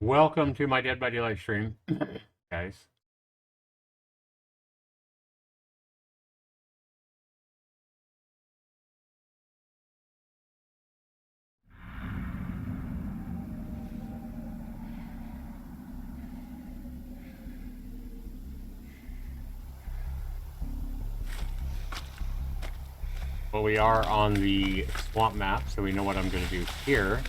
Welcome to my Dead by Daylight stream, guys. Well, we are on the swamp map, so we know what I'm going to do here.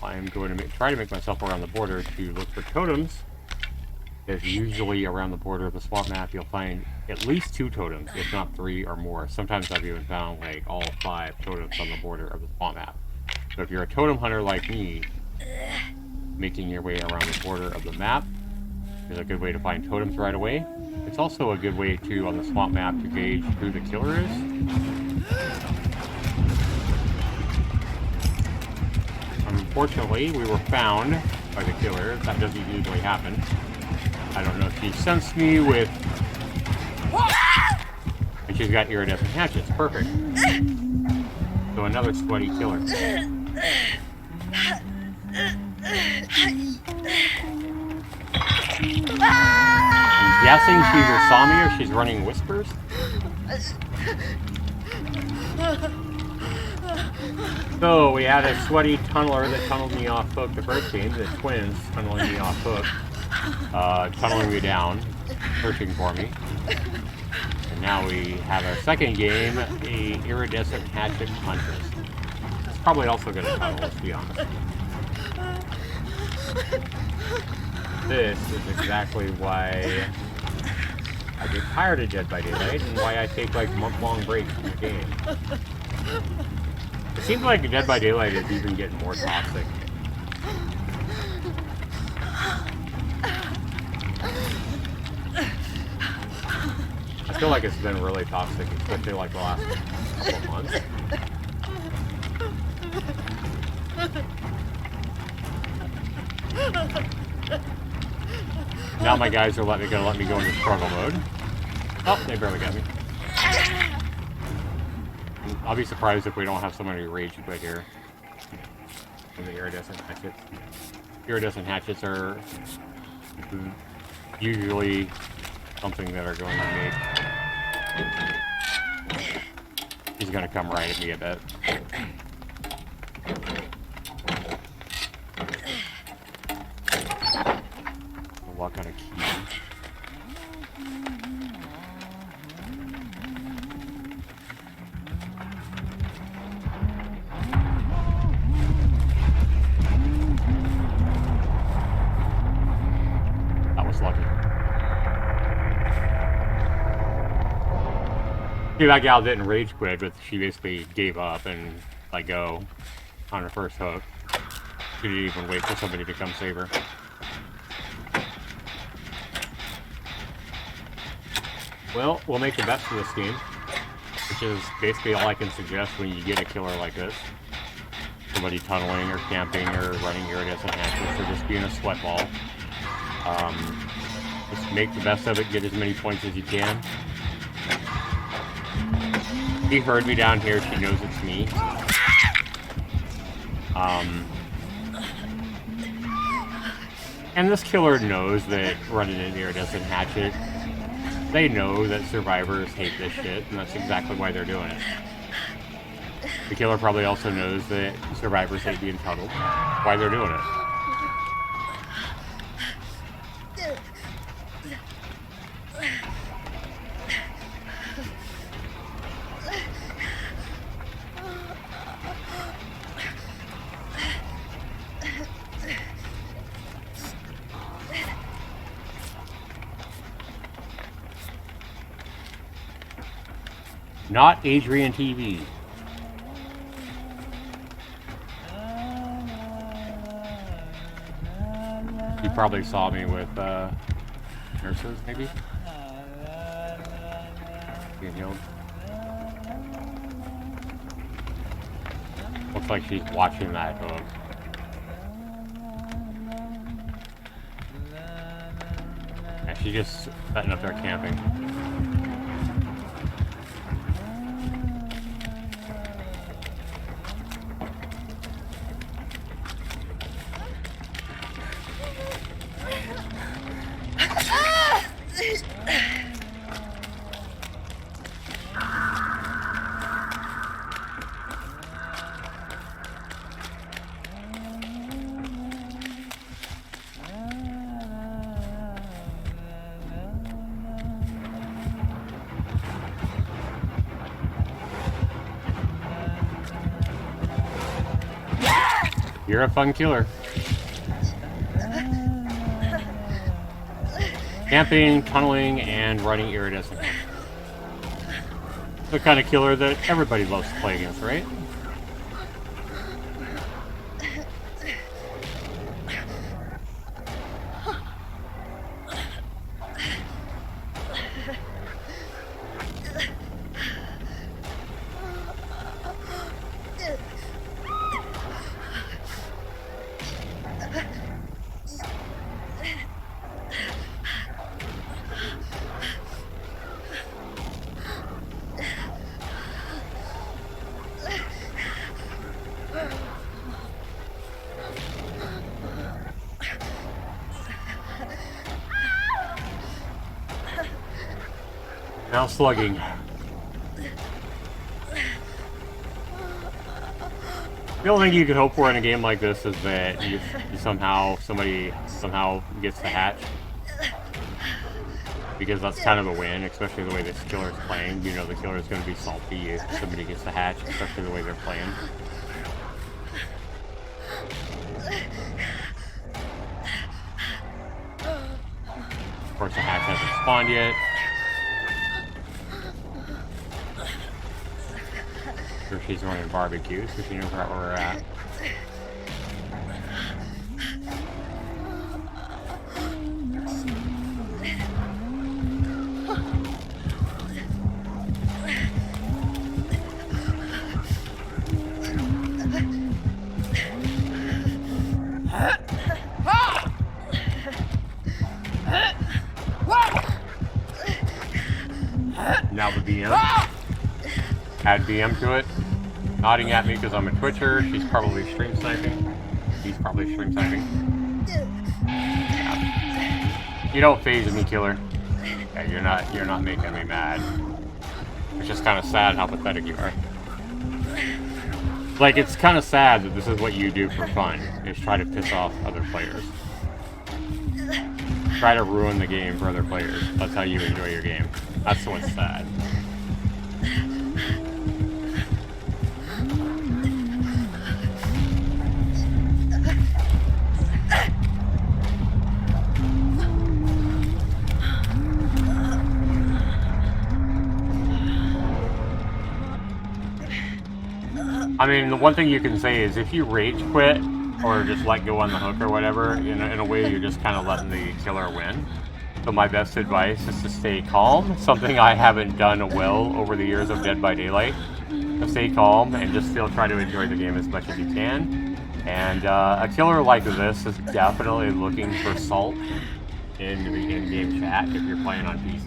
I'm going to try to make myself around the border to look for totems. There's usually around the border of the swamp map, you'll find at least 2 totems, if not 3 or more. Sometimes I've even found like all 5 totems on the border of the swamp map. So if you're a totem hunter like me, making your way around the border of the map is a good way to find totems right away. It's also a good way to, on the swamp map, to gauge who the killer is. Unfortunately, we were found by the killer. That doesn't usually happen. I don't know if she sensed me with... And she's got iridescent hatchets. Perfect. So another sweaty killer. I'm guessing she either saw me or she's running whispers. So we had a sweaty tunneler that tunneled me off hook the first game, the twins tunneling me off hook, tunneling me down, searching for me. And now we have our second game, a iridescent hatchet huntress. It's probably also going to tunnel, let's be honest. This is exactly why I get tired of Dead by Daylight and why I take like month-long breaks from the game. It seems like Dead by Daylight is even getting more toxic. I feel like it's been really toxic, especially like the last couple of months. Now my guys are gonna let me go into struggle mode. Oh, they barely got me. I'll be surprised if we don't have somebody rage right here. And the iridescent hatchets. Iridescent hatchets are usually something that are going to make. He's gonna come right at me, I bet. What kind of key? That was lucky. See, that gal didn't rage quit, but she basically gave up and let go on her first hook. She didn't even wait for somebody to come save her. Well, we'll make the best of this game, which is basically all I can suggest when you get a killer like this. Somebody tunneling or camping or running iridescent hatchets or just being a sweat ball. Just make the best of it, get as many points as you can. She heard me down here, she knows it's me. And this killer knows that running an iridescent hatchet, they know that survivors hate this shit, and that's exactly why they're doing it. The killer probably also knows that survivors hate being tunneled, why they're doing it. Not Adrian TV. You probably saw me with nurses, maybe? Being healed. Looks like she's watching that hook. Yeah, she's just setting up there camping. You're a fun killer. Camping, tunneling, and running iridescent. The kind of killer that everybody loves to play against, right? Now slugging. The only thing you could hope for in a game like this is that you somebody somehow gets the hatch. Because that's kind of a win, especially the way this killer is playing. You know the killer is going to be salty if somebody gets the hatch, especially the way they're playing. Of course, the hatch hasn't spawned yet. Sure, she's running barbecue, so she knows where we're at. Now the BM. Add BM to it. Nodding at me because I'm a Twitcher. She's probably stream sniping. He's probably stream sniping. Yeah. You don't phase me, killer. Yeah, you're not making me mad. It's just kind of sad how pathetic you are. Like, it's kind of sad that this is what you do for fun, is try to piss off other players. Try to ruin the game for other players. That's how you enjoy your game. That's what's sad. I mean, the one thing you can say is if you rage quit or just let go on the hook or whatever, in a way you're just kind of letting the killer win. So my best advice is to stay calm, something I haven't done well over the years of Dead by Daylight. To stay calm and just still try to enjoy the game as much as you can. And a killer like this is definitely looking for salt in the in-game chat if you're playing on PC.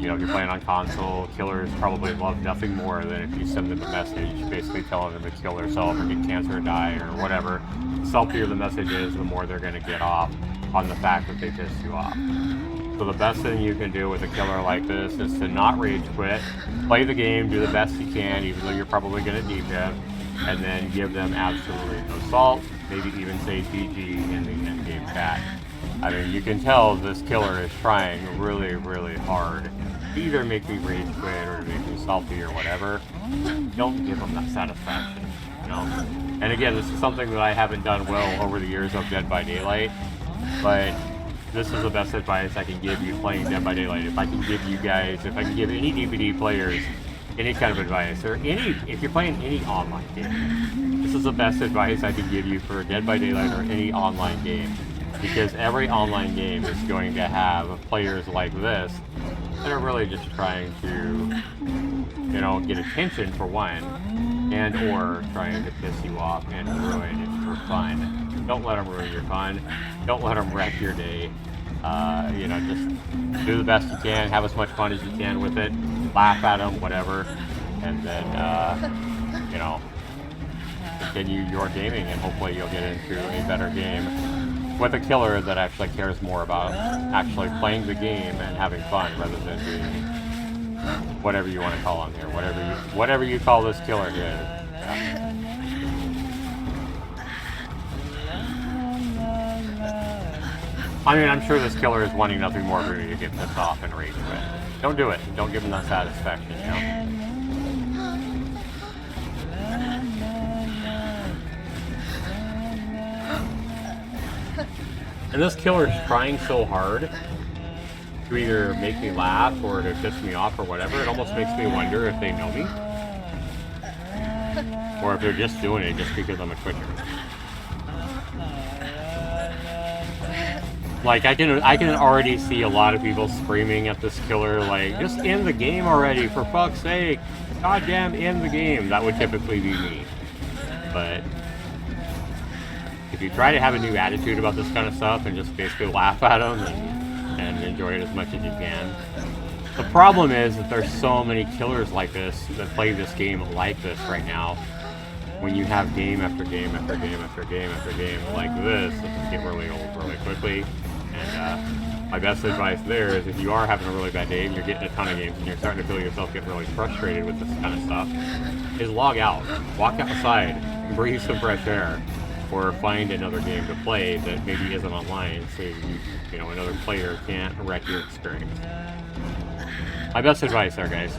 You know, if you're playing on console, killers probably love nothing more than if you send them a message basically telling them to kill themselves or get cancer or die or whatever. The saltier the message is, the more they're going to get off on the fact that they pissed you off. So the best thing you can do with a killer like this is to not rage quit, play the game, do the best you can, even though you're probably going to need them, and then give them absolutely no salt, maybe even say GG in the in-game chat. I mean, you can tell this killer is trying really, really hard to either make me rage quit or to make me salty or whatever. Don't give them that satisfaction, you know? And again, this is something that I haven't done well over the years of Dead by Daylight, but this is the best advice I can give you playing Dead by Daylight. If I can give you guys, if I can give any DbD players any kind of advice, or if you're playing any online game, this is the best advice I can give you for Dead by Daylight or any online game. Because every online game is going to have players like this that are really just trying to, you know, get attention for one, and or trying to piss you off and ruin it for fun. Don't let them ruin your fun. Don't let them wreck your day. You know, just do the best you can, have as much fun as you can with it, laugh at them, whatever, and then, you know, continue your gaming, and hopefully you'll get into a better game with a killer that actually cares more about actually playing the game and having fun rather than doing whatever you want to call him here, whatever you call this killer here. Yeah. I mean, I'm sure this killer is wanting nothing more for you to get pissed off and rage quit. Don't do it. Don't give him that satisfaction, you know? And this killer is trying so hard to either make me laugh or to piss me off or whatever. It almost makes me wonder if they know me. Or if they're just doing it just because I'm a Twitcher. Like, I can already see a lot of people screaming at this killer, like, just end the game already, for fuck's sake. Goddamn, end the game. That would typically be me. But if you try to have a new attitude about this kind of stuff and just basically laugh at them and enjoy it as much as you can. The problem is that there's so many killers like this that play this game like this right now. When you have game after game after game after game after game like this, it can get really old really quickly. And my best advice there is if you are having a really bad day and you're getting a ton of games and you're starting to feel yourself get really frustrated with this kind of stuff, is log out. Walk outside, breathe some fresh air, or find another game to play that maybe isn't online so you know, another player can't wreck your experience. My best advice there, guys.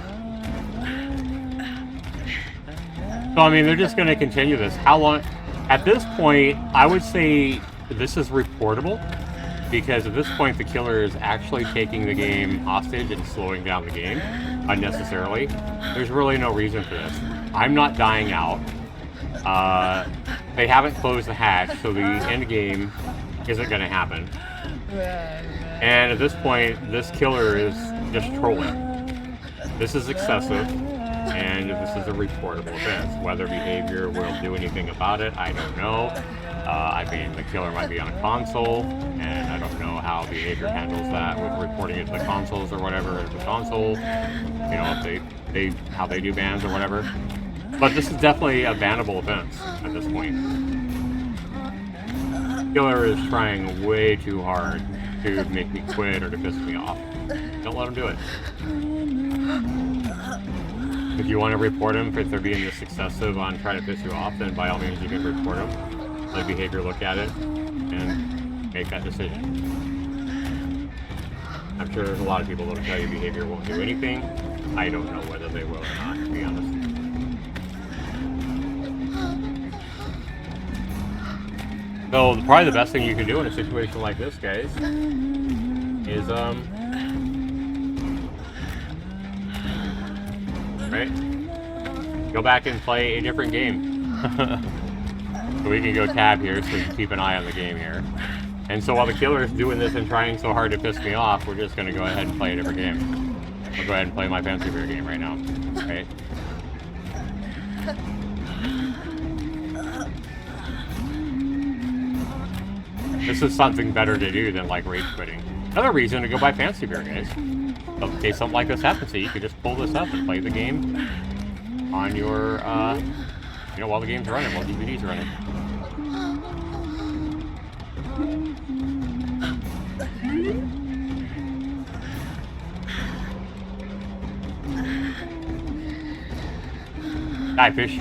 So, I mean, they're just going to continue this. How long? At this point, I would say this is reportable, because at this point, the killer is actually taking the game hostage and slowing down the game unnecessarily. There's really no reason for this. I'm not dying out. They haven't closed the hatch, so the end game isn't going to happen. And at this point, this killer is just trolling. This is excessive. And this is a reportable offense. Whether behavior will do anything about it, I don't know. I mean, the killer might be on a console, and I don't know how behavior handles that with reporting it to the consoles or whatever. If the console, you know, if how they do bans or whatever. But this is definitely a bannable offense at this point. The killer is trying way too hard to make me quit or to piss me off. Don't let him do it. If you want to report him if they're being this excessive on trying to piss you off, then by all means you can report him. Let behavior look at it and make that decision. I'm sure there's a lot of people that will tell you behavior won't do anything. I don't know whether they will or not, to be honest. So probably the best thing you can do in a situation like this, guys, is right? Go back and play a different game. So we can go tab here so we can keep an eye on the game here. And so while the killer is doing this and trying so hard to piss me off, we're just going to go ahead and play a different game. I'll go ahead and play my Fancy VEER game right now. Right? This is something better to do than like rage quitting. Another reason to go buy Fancy VEER, guys. So in case something like this happens to you, you can just pull this up and play the game on your, you know, while the game's running, while DbD's running. Die, fish.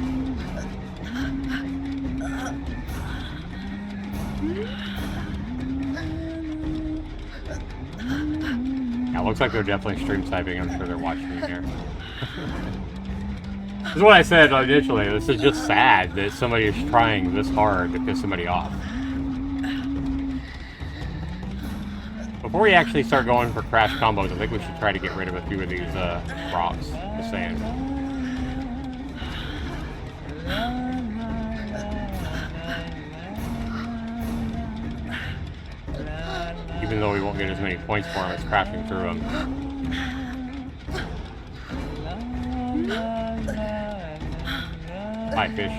Yeah, looks like they're definitely stream sniping. I'm sure they're watching me here. This is what I said initially. This is just sad that somebody is trying this hard to piss somebody off. Before we actually start going for crash combos, I think we should try to get rid of a few of these rocks. Just saying. Even though we won't get as many points for them as crashing through them. Hi, fish.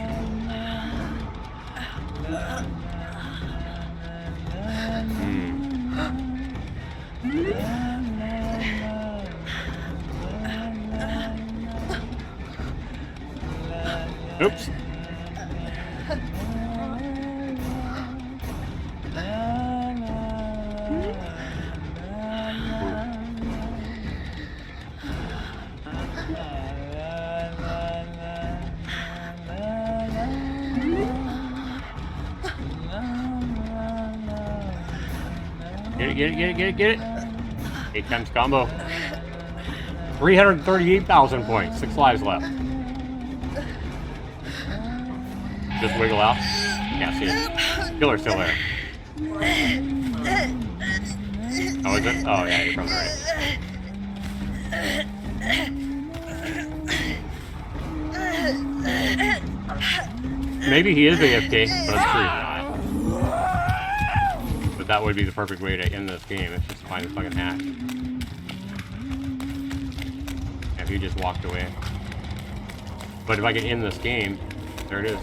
Oops. Get it. 8 times combo. 338,000 points. 6 lives left. Just wiggle out. Can't see it. Killer's still there. Oh, is it? Oh, yeah, you're probably right. Maybe he is AFK, but I'm sure he's not. But that would be the perfect way to end this game. It's just find the fucking hatch. If he just walked away. But if I can end this game, there it is.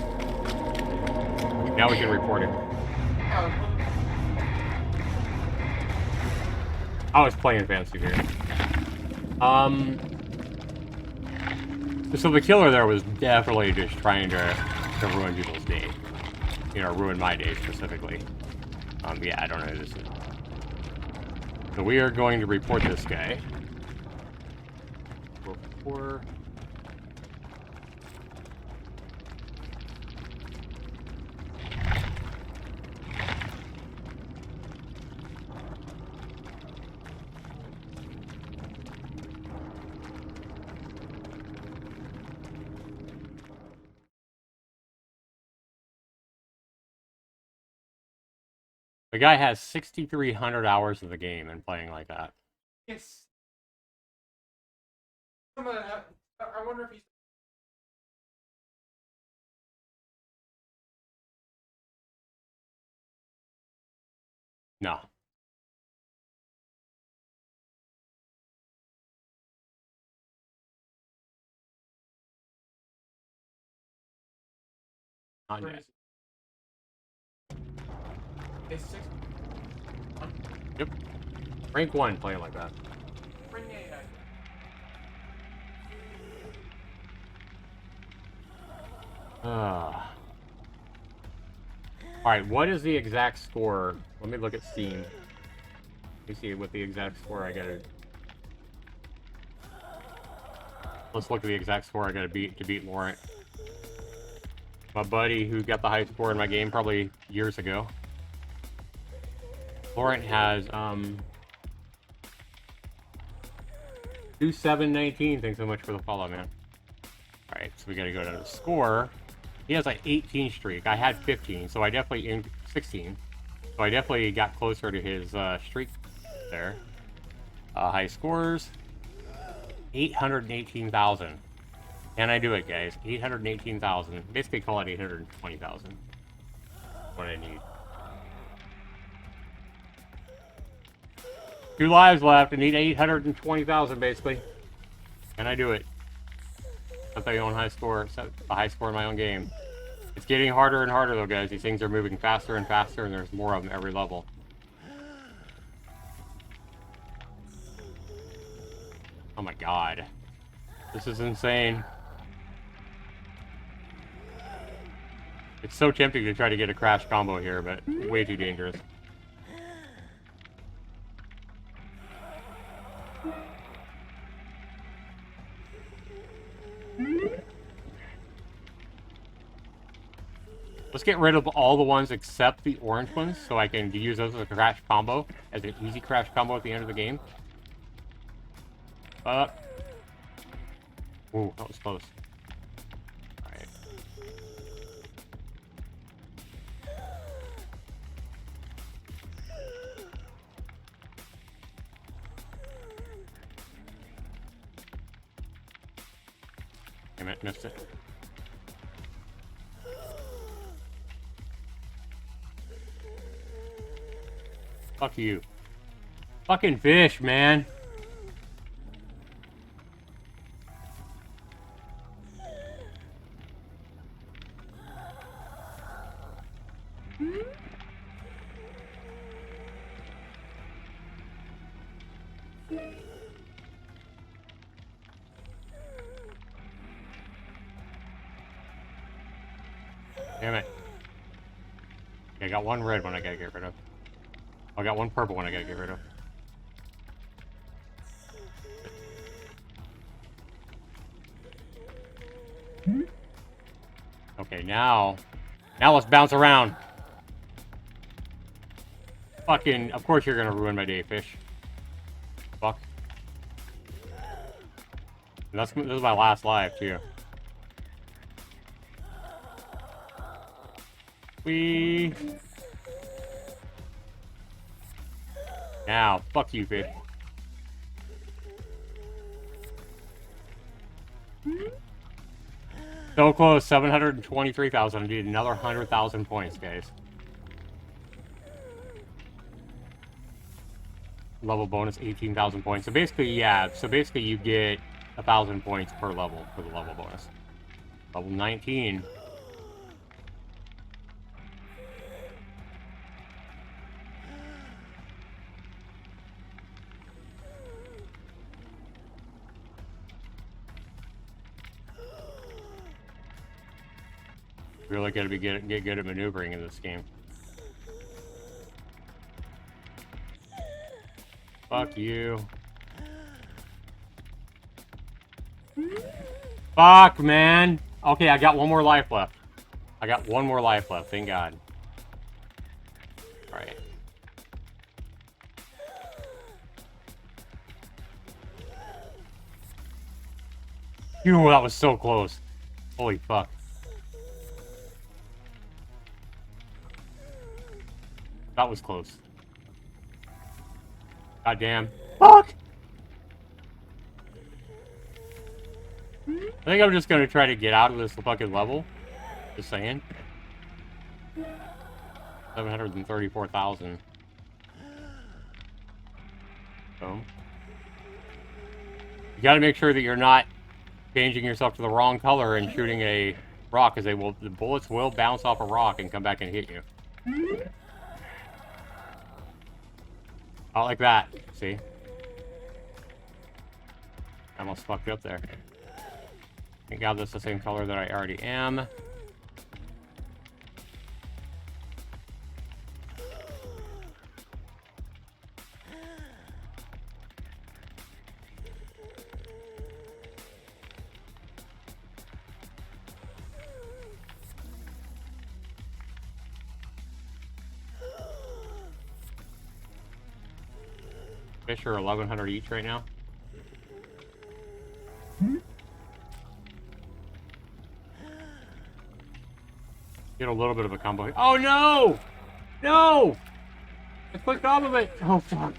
Now we can report it. I was playing Fantasy VEER. So the killer there was definitely just trying to ruin people's day. You know, ruin my day specifically. Yeah, I don't know who this is. So we are going to report this guy. Report. The guy has 6,300 hours of the game and playing like that. Yes. I wonder if he's... No. Not yet. It's 6. Yep. Rank 1 playing like that. Bring it. Alright, what is the exact score? Let me look at Steam. Let me see what the exact score I gotta... Let's look at the exact score I gotta beat to beat Laurent. My buddy who got the high score in my game probably years ago. Laurent has, 2719. Thanks so much for the follow, man. Alright, so we gotta go to the score. He has like 18 streak. I had 15, so I definitely in 16. So I definitely got closer to his streak there. High scores. 818,000. Can I do it, guys? 818,000. Basically call it 820,000. What I need. 2 lives left. I need 820,000 basically. Can I do it? Set my own high score. Set a high score in my own game. It's getting harder and harder though, guys. These things are moving faster and faster, and there's more of them every level. Oh my god. This is insane. It's so tempting to try to get a crash combo here, but way too dangerous. Let's get rid of all the ones except the orange ones, so I can use those as a crash combo, as an easy crash combo at the end of the game. Ooh, that was close. Alright. Damn it, missed it. Fuck you. Fucking fish, man. Damn it. Okay, I got one red one I gotta get rid of. I got one purple one I gotta get rid of. Okay, now let's bounce around. Fucking, of course you're gonna ruin my day, fish. Fuck. And this is my last live, too. Now, fuck you, fish. So close, 723,000. I need another 100,000 points, guys. Level bonus, 18,000 points. So basically, yeah. So basically, you get 1,000 points per level for the level bonus. Level 19. Really gotta get good at maneuvering in this game. Fuck you. Fuck, man. Okay, I got one more life left. I got one more life left, thank God. Alright. Phew, that was so close. Holy fuck. That was close. God damn. Fuck! I think I'm just gonna try to get out of this fucking level. Just saying. 734,000. Boom. You gotta make sure that you're not changing yourself to the wrong color and shooting a rock, because the bullets will bounce off a rock and come back and hit you. Not like that, see? I almost fucked up there. Thank God that's the same color that I already am. Fish are 1,100 each right now. Get a little bit of a combo. Oh no! No! I clicked off of it! Oh fuck.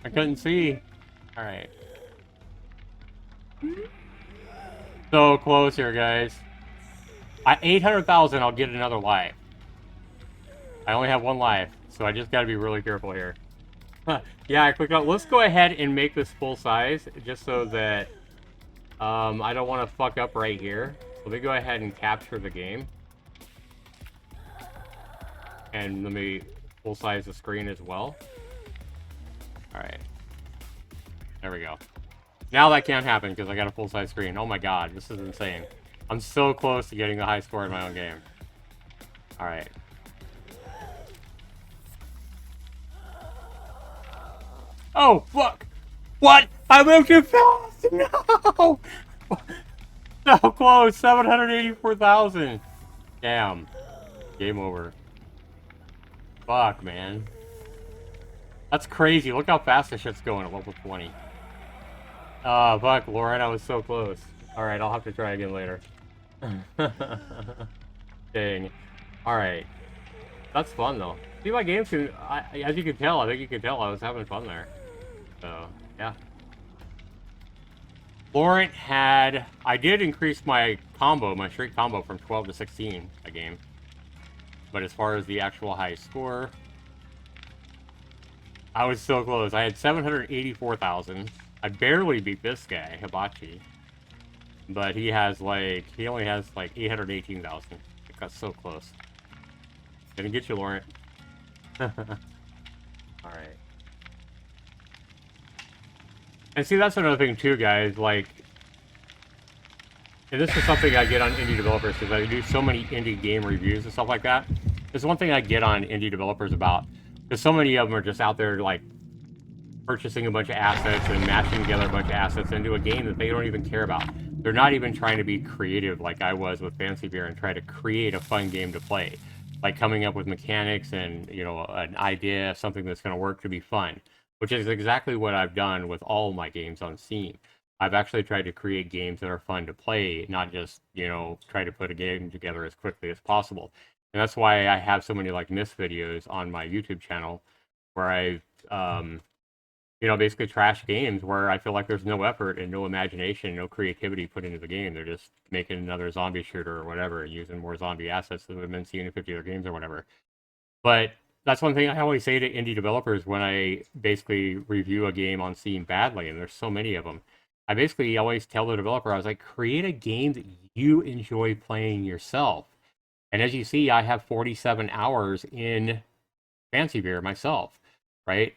I couldn't see. Alright. So close here, guys. At 800,000, I'll get another life. I only have one life, so I just gotta be really careful here. Yeah, I clicked out. Let's go ahead and make this full size, just so that I don't want to fuck up right here. Let me go ahead and capture the game. And let me full size the screen as well. Alright. There we go. Now that can't happen because I got a full size screen. Oh my god, this is insane. I'm so close to getting the high score in my own game. Alright. Oh, fuck! What? I moved too fast! No! So close! 784,000! Damn. Game over. Fuck, man. That's crazy. Look how fast this shit's going at level 20. Fuck, Lauren, I was so close. Alright, I'll have to try again later. Dang. Alright. That's fun, though. See, my game soon, as you can tell, I think you can tell I was having fun there. So, yeah. Laurent had... I did increase my combo, my straight combo, from 12 to 16 a game. But as far as the actual high score, I was so close. I had 784,000. I barely beat this guy, Hibachi. But he has, like... He only has, like, 818,000. It got so close. Gonna get you, Laurent. Alright. And see, that's another thing too, guys, like... And this is something I get on indie developers, because I do so many indie game reviews and stuff like that. There's one thing I get on indie developers about, because so many of them are just out there, like, purchasing a bunch of assets and mashing together a bunch of assets into a game that they don't even care about. They're not even trying to be creative like I was with Fancy Beer and try to create a fun game to play. Like coming up with mechanics and, you know, an idea, something that's going to work to be fun. Which is exactly what I've done with all my games on Steam. I've actually tried to create games that are fun to play, not just, you know, try to put a game together as quickly as possible. And that's why I have so many, like, myth videos on my YouTube channel, where I've, you know, basically trash games where I feel like there's no effort and no imagination, no creativity put into the game. They're just making another zombie shooter or whatever, and using more zombie assets than we've been seeing in 50 other games or whatever. But that's one thing I always say to indie developers when I basically review a game on Steam badly, and there's so many of them. I basically always tell the developer, I was like, create a game that you enjoy playing yourself. And as you see, I have 47 hours in Fancy VEER myself, right?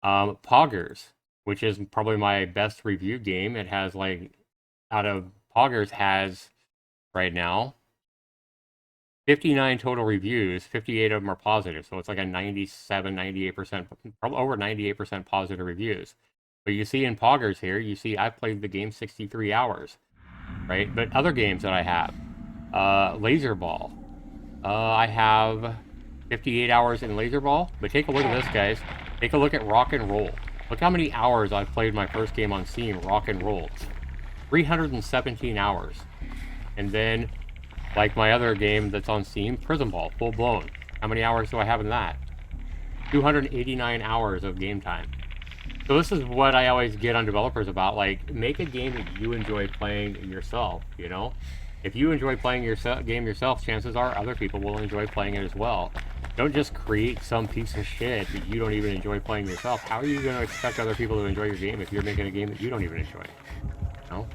Poggers, which is probably my best reviewed game. It has like, out of Poggers has right now 59 total reviews, 58 of them are positive. So it's like a 97, 98%, probably over 98% positive reviews. But you see in Poggers here, you see I've played the game 63 hours, right? But other games that I have, Laser Ball. I have 58 hours in Laser Ball, but take a look at this, guys. Take a look at Rock and Roll. Look how many hours I've played my first game on Steam, Rock and Roll. 317 hours. And then, like my other game that's on Steam, Prison Ball, full blown. How many hours do I have in that? 289 hours of game time. So this is what I always get on developers about, like, make a game that you enjoy playing yourself, you know? If you enjoy playing your game yourself, chances are other people will enjoy playing it as well. Don't just create some piece of shit that you don't even enjoy playing yourself. How are you going to expect other people to enjoy your game if you're making a game that you don't even enjoy? You know?